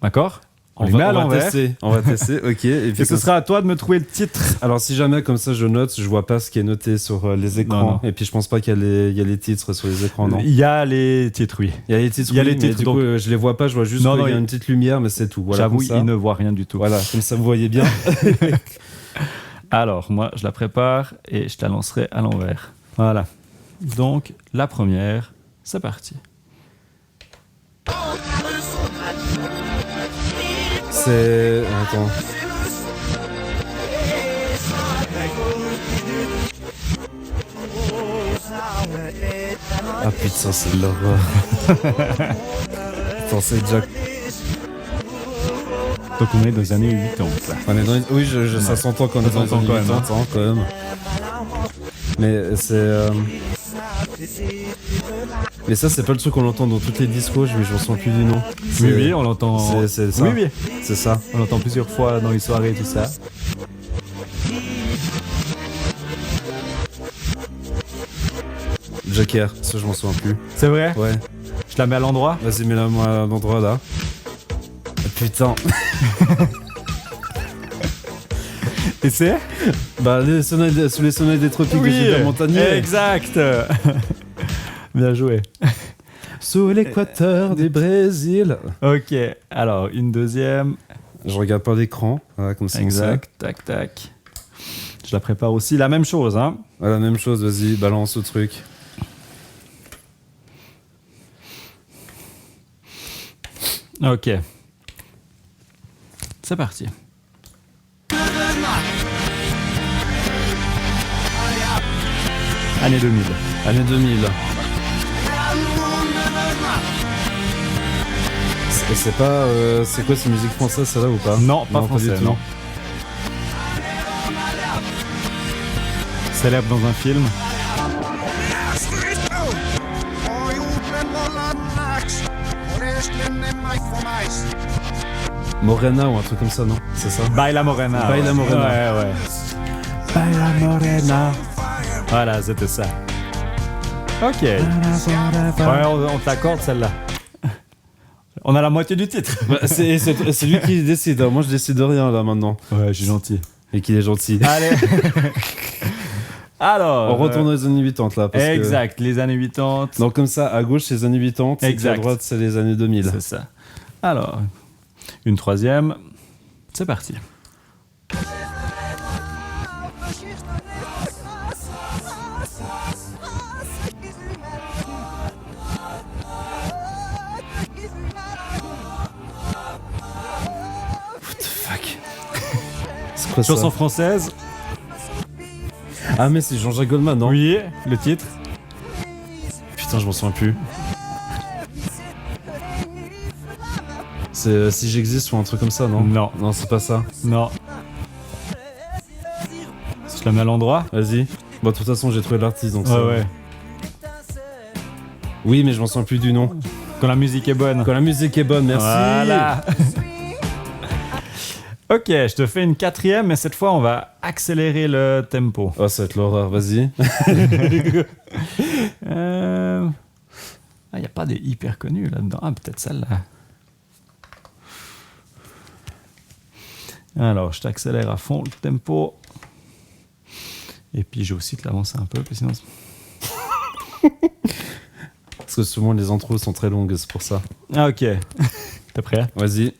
D'accord? On les met à l'envers. On va tester, ok. Et puis Et ce sera à toi de me trouver le titre. Alors si jamais comme ça je note, je vois pas ce qui est noté sur les écrans. Non. Et puis je pense pas qu'il y a les titres sur les écrans, non. Il y a les titres, oui. Il y a les titres, Il y a oui, les mais titres, du donc- coup je les vois pas, je vois juste Non, qu'il non, y a il- une petite lumière, mais c'est tout. Voilà, J'avoue, comme ça. il ne voit rien du tout. Voilà, comme ça vous voyez bien. Alors, moi, je la prépare et je te la lancerai à l'envers. Voilà. Donc, la première, c'est parti. C'est... Attends. Ah putain, c'est de l'horreur. Attends, c'est déjà... Donc on est dans les années 80 là. On est dans les... Oui, ça s'entend qu'on est dans les s'entend années quand même, 80, hein, quand même. Mais c'est... Mais ça, c'est pas le truc qu'on entend dans toutes les discos, mais je m'en souviens plus du nom. Oui, on l'entend. C'est ça. Oui, C'est ça. on l'entend plusieurs fois dans les soirées et tout ça. Joker, ça je m'en souviens plus. C'est vrai? Ouais. Je la mets à l'endroit? Vas-y, mets-la moi à l'endroit là. Ah, putain. Et c'est? Bah, sous les sommets des tropiques de Gilbert Montagnier. Exact. Bien joué. Sous l'équateur du Brésil. Ok, alors une deuxième. Je regarde pas l'écran, voilà, comme ça. Exact, tac, tac. Je la prépare aussi, la même chose, hein. Voilà, même chose, vas-y, balance le truc. Ok. C'est parti. Année 2000. Année 2000. C'est pas... c'est quoi, c'est musique française, celle-là, ou pas? Non, pas français, du tout. non. Célèbre dans un film. Morena ou un truc comme ça, non? C'est ça? Baila Morena. Baila ouais. Morena. Ouais. Baila Morena. Voilà, c'était ça. Ok. Ouais, on t'accorde celle-là. On a la moitié du titre. Bah, c'est lui qui décide, hein. Moi je décide de rien là maintenant. Ouais, je suis gentil. Et qu'il est gentil. Allez. Alors. On retourne aux années 80 là. Parce exact, les années 80. Donc comme ça, à gauche c'est les années 80, et à droite c'est les années 2000. C'est ça. Alors, une troisième. C'est parti. What the fuck? C'est quoi Chanson ça? française. Ah mais c'est Jean-Jacques Goldman, non? Oui, le titre. Putain, je m'en souviens plus. C'est Si j'existe ou un truc comme ça, non? Non. Non, c'est pas ça. Non. Je la mets à l'endroit. Vas-y. Bon, de toute façon, j'ai trouvé l'artiste, donc Ouais, ça... ouais. Oui, mais je m'en souviens plus du nom. Quand la musique est bonne. Quand la musique est bonne, merci. Voilà. Ok, je te fais une quatrième, mais cette fois, on va accélérer le tempo. Oh, ça va être l'horreur, vas-y. Il n'y a pas des hyper connus là-dedans. Ah, peut-être celle-là. Alors, je t'accélère à fond le tempo. Et puis, j'ai aussi te l'avancer un peu, puis sinon... Parce que souvent, les intros sont très longues, c'est pour ça. Ah, ok. T'es prêt? Vas-y.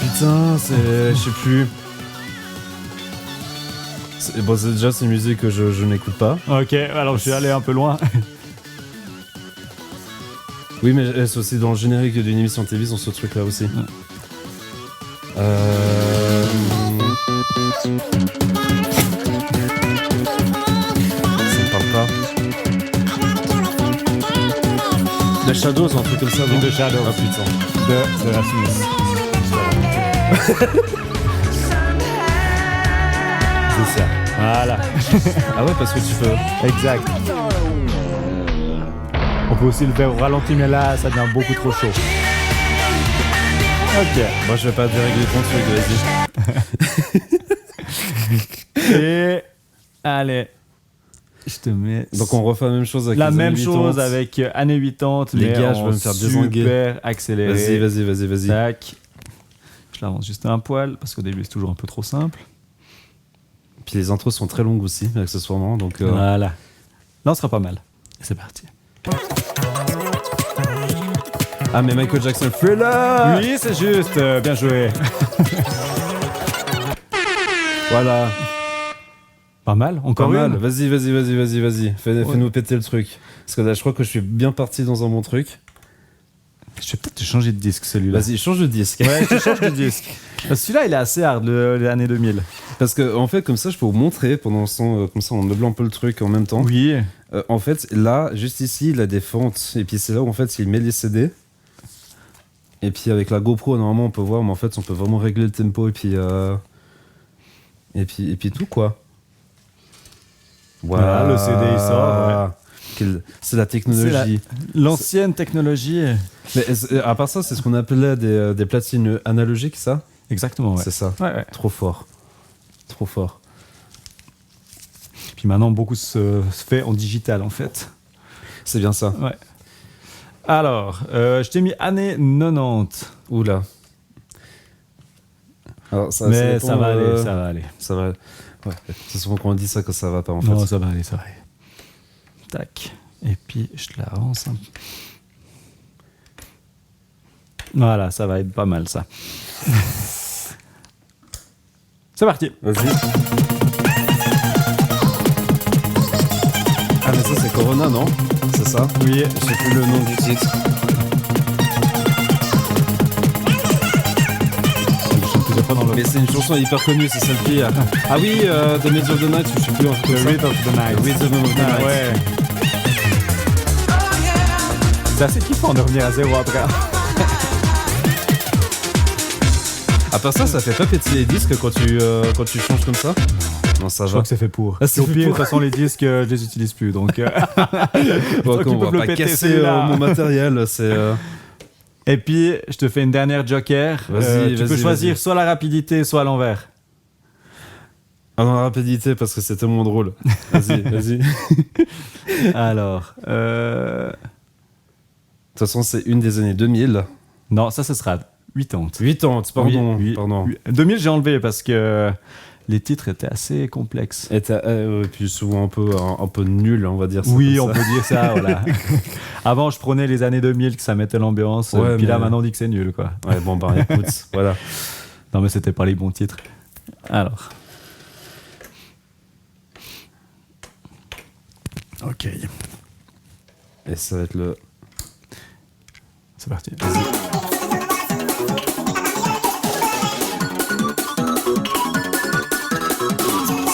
Putain, je sais plus. Bon, déjà, c'est une musique que je n'écoute pas. Ok, alors je suis allé un peu loin. Oui, mais c'est aussi dans le générique d'une émission de télévision, ce truc-là aussi. Ça me parle pas. The Shadows, un truc comme ça, non? The Shadows. Ah putain. De la Smith. C'est ça. Voilà. Ah ouais, parce que tu peux. Exact. On peut aussi le faire au ralenti, mais là, ça devient beaucoup trop chaud. Ok. Moi, je vais pas dérégler ton truc, vas-y. Et... Allez. Je te mets... Donc on refait la même chose avec la les même années chose 80. avec années 80, Les mais gars, je en vais me faire désinguer. super accéléré. Vas-y. Tac. Je l'avance juste un poil, parce qu'au début, c'est toujours un peu trop simple. Puis les intros sont très longues aussi, accessoirement, donc... Voilà. Là, on sera pas mal. Et c'est parti. Ah, mais Michael Jackson Thriller. Oui, c'est juste. Bien joué. Voilà. Pas mal. Encore Pas mal. une. Vas-y. Fais-nous péter le truc. Parce que là, je crois que je suis bien parti dans un bon truc. Je vais peut-être te changer de disque, celui-là. Vas-y, change de disque. Ouais, je change de disque. Parce que celui-là, il est assez hard, les années 2000. Parce que, en fait, comme ça, je peux vous montrer pendant ce temps, comme ça, en meublant un peu le truc en même temps. Oui. En fait, là, juste ici, il a des fentes. Et puis, c'est là où, en fait, il met les CD. Et puis, avec la GoPro, normalement, on peut voir, mais en fait, on peut vraiment régler le tempo. Et puis tout, quoi. Voilà, le CD, il sort, C'est la technologie. L'ancienne technologie. Mais à part ça, c'est ce qu'on appelait des platines analogiques, ça. Exactement, ouais. C'est ça. Ouais. Trop fort. Puis maintenant, beaucoup se fait en digital, en fait. C'est bien ça. Ouais. Alors, je t'ai mis années 90. Oula. Alors, Mais dépend, ça va aller. Ça va. Ouais. C'est souvent quand on dit ça que ça va pas, en fait. Non, ça va aller. Tac. Et puis, je te l'avance un peu. Voilà, ça va être pas mal, ça. C'est parti. Vas-y. Ah, mais ça, c'est Corona, non? C'est ça? Oui. Je sais plus le nom du titre. Je chante plusieurs fois dans le... Mais c'est une chanson hyper connue, c'est celle qui... Ah oui, The Middle of the Night, je sais plus. The Rhythm of the Night. The Rhythm of the Ah, Night. ouais. C'est assez kiffant de revenir à zéro après. À part ça fait pas péter les disques quand tu changes comme ça? Non, ça Je va. crois que c'est fait pour. Ah, c'est Au fait pire, de pour. toute façon, les disques, je les utilise plus. Donc, Bon, qu'ils on peuvent va le pas péter, casser celui-là. mon matériel, c'est... Et puis, je te fais une dernière joker. Vas-y, tu peux vas-y, choisir vas-y. soit la rapidité, soit l'envers. Ah non, la rapidité, parce que c'est tellement drôle. Vas-y. De Alors, toute façon, c'est une des années 2000. non, ça, ce sera 80. 80, pardon. Oui, Pardon. 2000, j'ai enlevé parce que les titres étaient assez complexes. Et puis souvent un peu nul, on va dire ça. Oui, comme on ça. peut dire ça, voilà. Avant, je prenais les années 2000, que ça mettait l'ambiance. Ouais, puis là, mais- maintenant, on dit que c'est nul, quoi. Ouais, bon, bah écoute, voilà. Non, mais c'était pas les bons titres. Alors. Ok, Et ça va être le... c'est parti.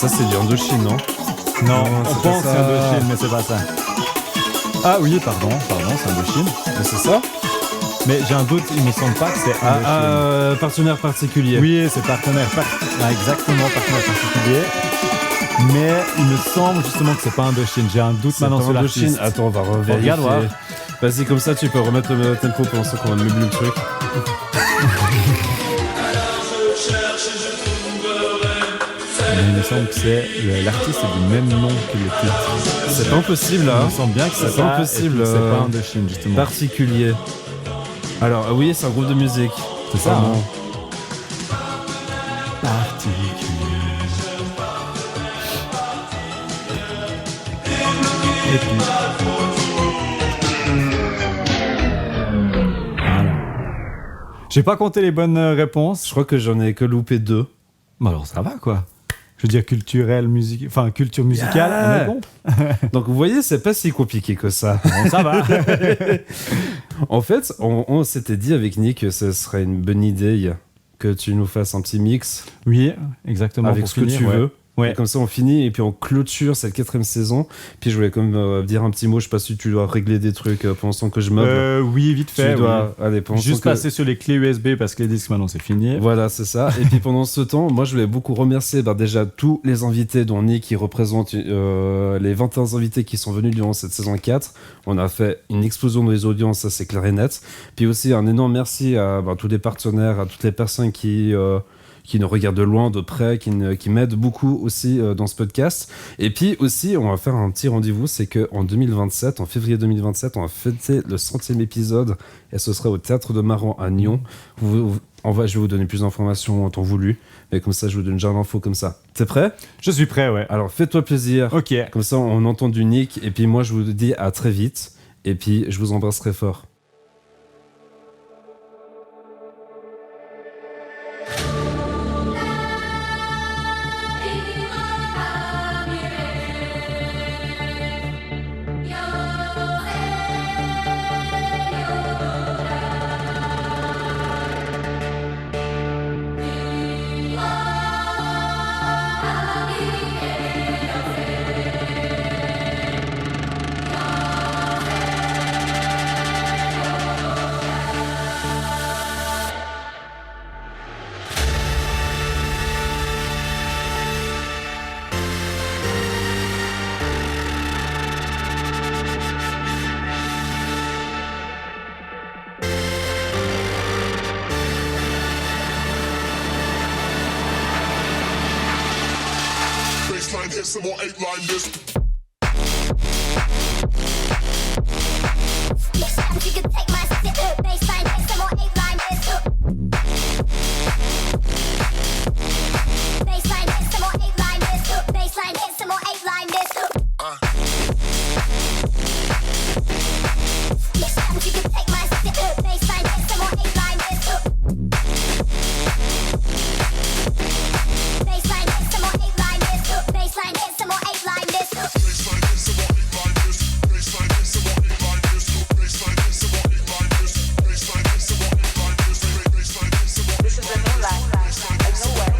Ça, c'est du Indochine, non? Non, Non, on c'est pense pas que c'est ça. Indochine, mais c'est pas ça. Ah oui, pardon, c'est Indochine. Mais c'est ça? Mais j'ai un doute, il me semble pas que c'est Indochine. Partenaire particulier. Oui, c'est partenaire. Exactement, partenaire particulier. Mais il me semble justement que c'est pas Indochine. J'ai un doute C'est maintenant pas sur Indochine. l'artiste. Attends, on va revérifier. Regarde voir. Vas-y, comme ça, tu peux remettre le tempo pendant ce qu'on va meubler le truc. Mais il me semble que c'est l'artiste est du même nom que le titre. C'est pas impossible, Il là. me semble bien que c'est C'est pas ça, impossible, et puis c'est pas Indochine justement. Particulier. Alors, oui, c'est un groupe de musique. C'est ça, Vraiment. Particulier. Et puis. Voilà. J'ai pas compté les bonnes réponses. Je crois que j'en ai que loupé 2. Bah alors ça va quoi. Je veux dire culture musicale, on est bon. Donc, vous voyez, c'est pas si compliqué que ça. Bon, ça va. En fait, on s'était dit avec Nick que ce serait une bonne idée que tu nous fasses un petit mix Oui, exactement. avec pour ce que finir, tu ouais. veux. Ouais. Et comme ça, on finit et puis on clôture cette 4e saison. Puis je voulais quand même dire un petit mot. Je sais pas si tu dois régler des trucs pendant ce temps que je meuble. Oui, vite fait. tu dois. Allez, oui. pendant ce Juste temps que- passer sur les clés USB parce que les disques maintenant c'est fini. Voilà, c'est ça. Et puis pendant ce temps, moi je voulais beaucoup remercier déjà tous les invités, dont Nick qui représente les 21 invités qui sont venus durant cette saison 4. On a fait une explosion dans les audiences, ça c'est clair et net. Puis aussi un énorme merci à tous les partenaires, à toutes les personnes qui nous regardent de loin, de près, qui m'aident beaucoup aussi dans ce podcast. Et puis aussi, on va faire un petit rendez-vous, c'est qu'en 2027, en février 2027, on va fêter le 100e épisode et ce sera au Théâtre de Maran à Nyon. Je vais vous donner plus d'informations en temps voulu, mais comme ça, je vous donne déjà l'info comme ça. T'es prêt? Je suis prêt, ouais. Alors, fais-toi plaisir. Ok. Comme ça, on entend du Nick. Et puis moi, je vous dis à très vite. Et puis, je vous embrasse très fort. this, some more 8-line this. You can take my baseline, hit some more 8-line this. Baseline, hit some more 8-line this. Baseline, hit some more 8-line this. You can take my baseline, hit some more 8-line this. Baseline, hit some more 8-line this. Baseline, hit some more 8-line this. Baseline, hit some more 8-line this. Baseline, hit some more 8-line this. Baseline, hit some more 8-line this. Baseline, hit some more 8-line this. Baseline, hit some more 8-line this. This is a new life, a new way,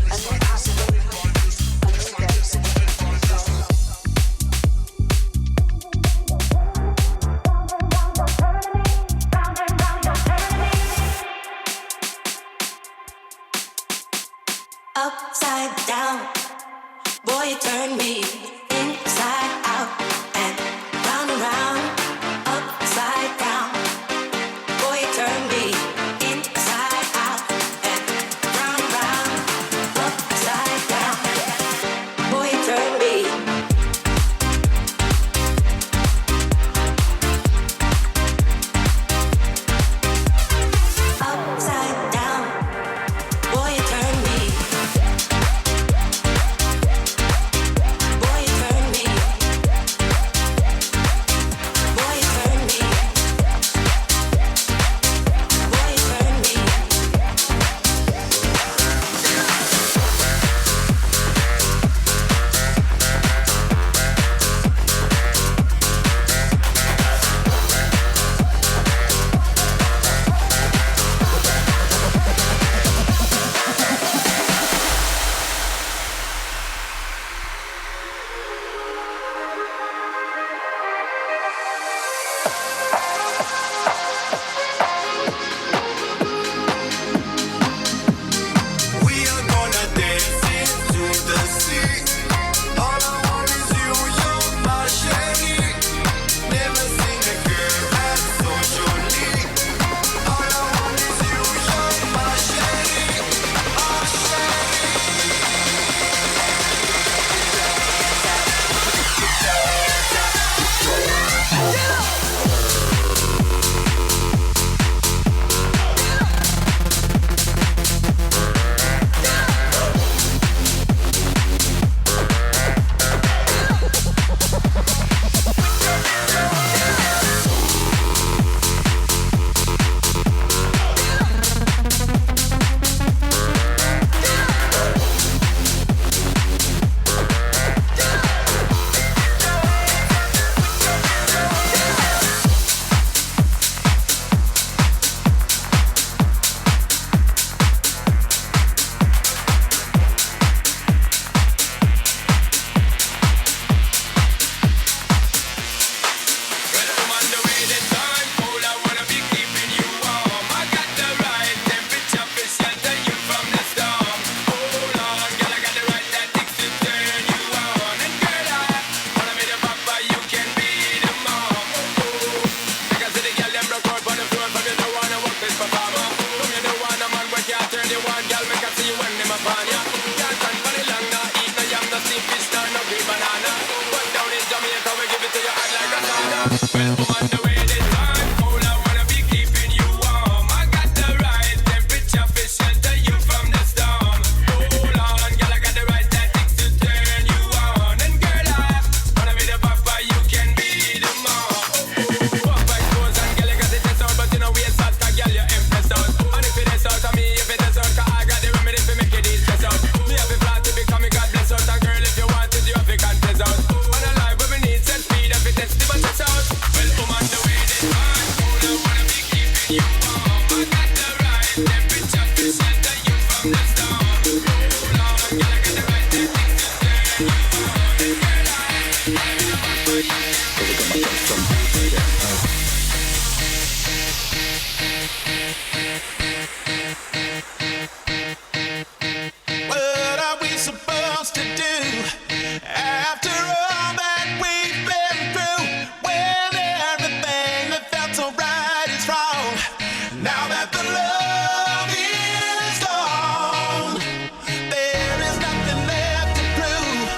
a new possibility, a new destiny. Upside down, boy, you turn me inside out and round and round. Upside down, boy, you turn me inside out and round and round. Upside down, boy, you turn me. Upside down, boy, you turn me. Boy, you turn me. Boy, you turn me. Boy, you turn me. We are gonna dance into the sea. All I want is you, you're my shady. Never seen a girl act so jolie. All I want is you, you're my shady. My What are we supposed to do after all that we've been through? When everything that felt so right is wrong. Now that the love is gone, there is nothing left to prove.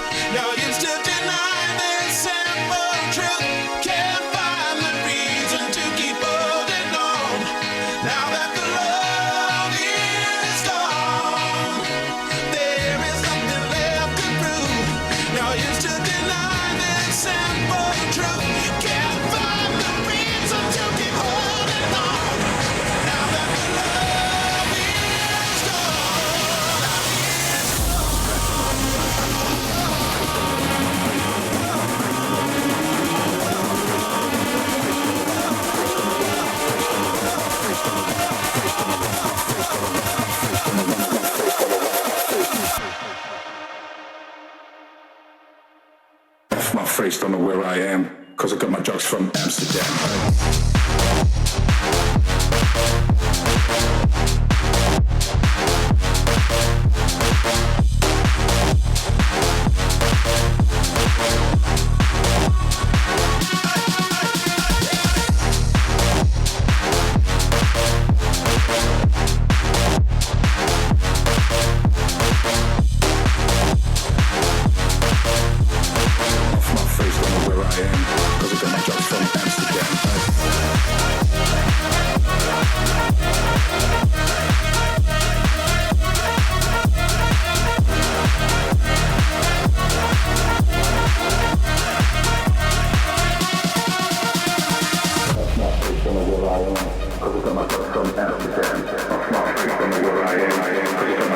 face, don't know where I am, cause I got my drugs from Amsterdam. Off my face, don't know where I am, cause I got my drugs from Amsterdam. Off my face, don't know where I am, cause I got my drugs from Amsterdam. Off my face, don't know where I am, cause I got my